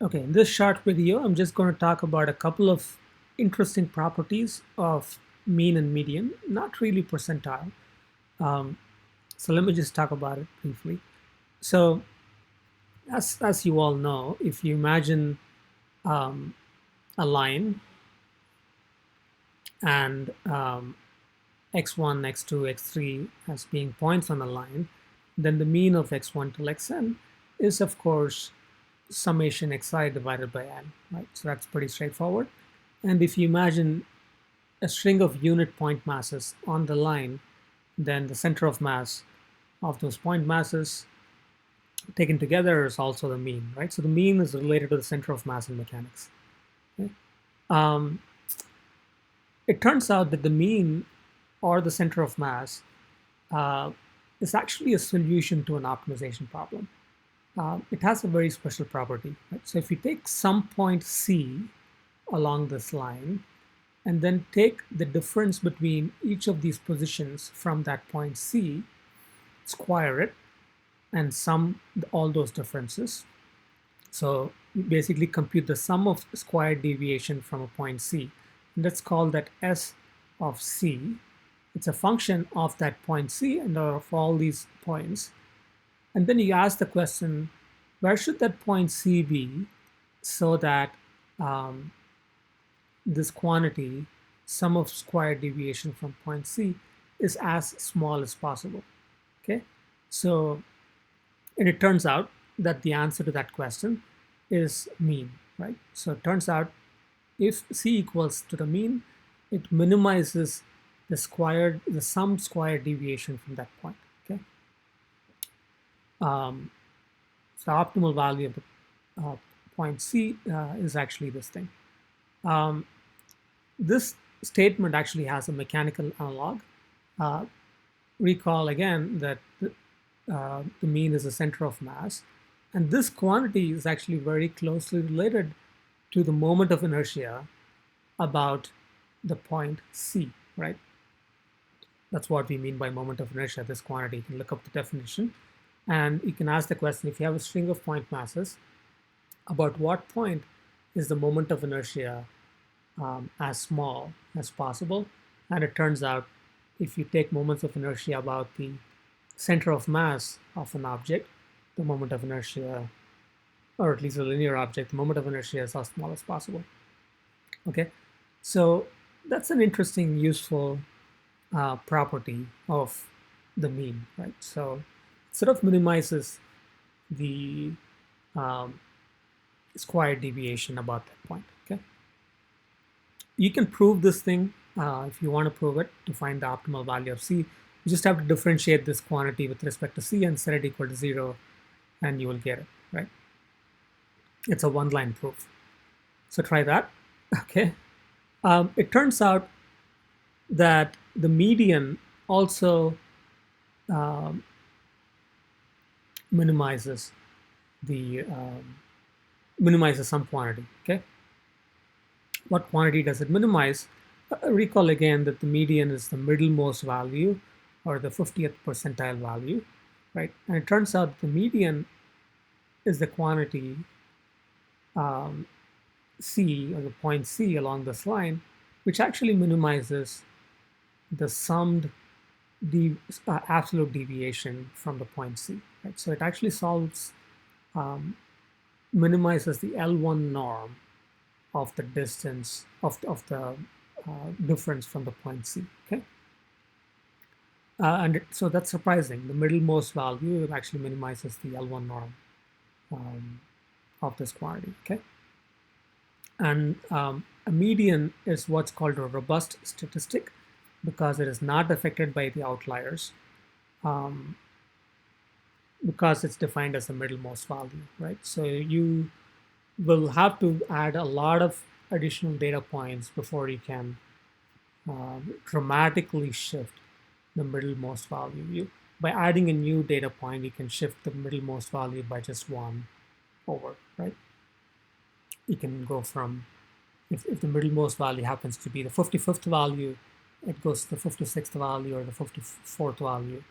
Okay, in this short video, I'm just going to talk about a couple of interesting properties of mean and median, not really percentile. Um, so let me just talk about it briefly. So as you all know, if you imagine um, a line and x1, x2, x3 as being points on a line, then the mean of x1 till xn is, of course, summation xi divided by n, right? So that's pretty straightforward. And if you imagine a string of unit point masses on the line, then the center of mass of those point masses taken together is also the mean, right? So the mean is related to the center of mass in mechanics. Okay? Um, it turns out that the mean or the center of mass uh, is actually a solution to an optimization problem. It has a very special property. Right? So if you take some point C along this line, and then take the difference between each of these positions from that point C, square it, and sum all those differences. So you basically compute the sum of squared deviation from a point C. And let's call that S of C. It's a function of that point C and of all these points. And then you ask the question, where should that point C be so that um, this quantity, sum of squared deviation from point C, is as small as possible. Okay, so and it turns out that the answer to that question is mean, right? So it turns out if C equals to the mean, it minimizes the sum squared deviation from that point. Okay, so the optimal value of the point C is actually this thing. Um, this statement actually has a mechanical analog. Uh, Recall again that the mean is the center of mass, and this quantity is actually very closely related to the moment of inertia about the point C, right? That's what we mean by moment of inertia, this quantity. You can look up the definition, and you can ask the question, if you have a string of point masses, about what point is the moment of inertia as small as possible? And it turns out if you take moments of inertia about the center of mass of an object, the moment of inertia, or at least a linear object, the moment of inertia is as small as possible. Okay, so that's an interesting, useful property of the mean, right? So it sort of minimizes the um, squared deviation about that point. Okay, you can prove this thing if you want to prove it to find the optimal value of C. You just have to differentiate this quantity with respect to C and set it equal to 0, and you will get it, right? It's a one-line proof. So try that. Okay. It turns out that the median also um, minimizes the minimizes some quantity. Okay. What quantity does it minimize? Recall again that the median is the middlemost value or the 50th percentile value, right? And it turns out the median is the quantity um, C, or the point C along this line, which actually minimizes the summed absolute deviation from the point C. Right? So it actually um, minimizes the L1 norm of the distance of the difference from the point C. Okay, so that's surprising. The middlemost value actually minimizes the L1 norm of this quantity. Okay. And a median is what's called a robust statistic because it is not affected by the outliers um, because it's defined as the middlemost value, right? So you will have to add a lot of additional data points before you can dramatically shift the middlemost value. By adding a new data point, you can shift the middlemost value by just one over, right? You can go from if the middlemost value happens to be the 55th value, it goes to the 56th value or the 54th value,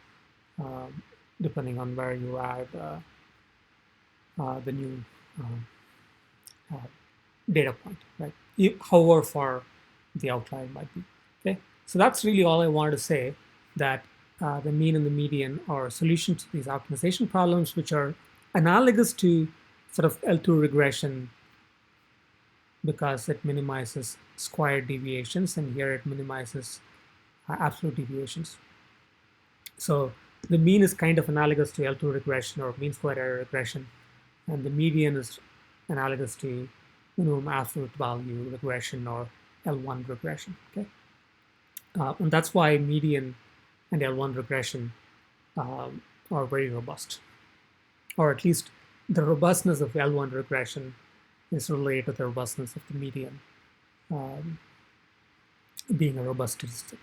um, depending on where you add the new data point, right? However far the outlier might be. Okay, so that's really all I wanted to say. That the mean and the median are solutions to these optimization problems, which are analogous to sort of L2 regression because it minimizes squared deviations, and here it minimizes absolute deviations. So the mean is kind of analogous to L2 regression or mean square error regression, and the median is analogous to minimum absolute value regression or L1 regression. Okay, and that's why median and L1 regression are very robust, or at least the robustness of L1 regression is related to the robustness of the median being a robust statistic.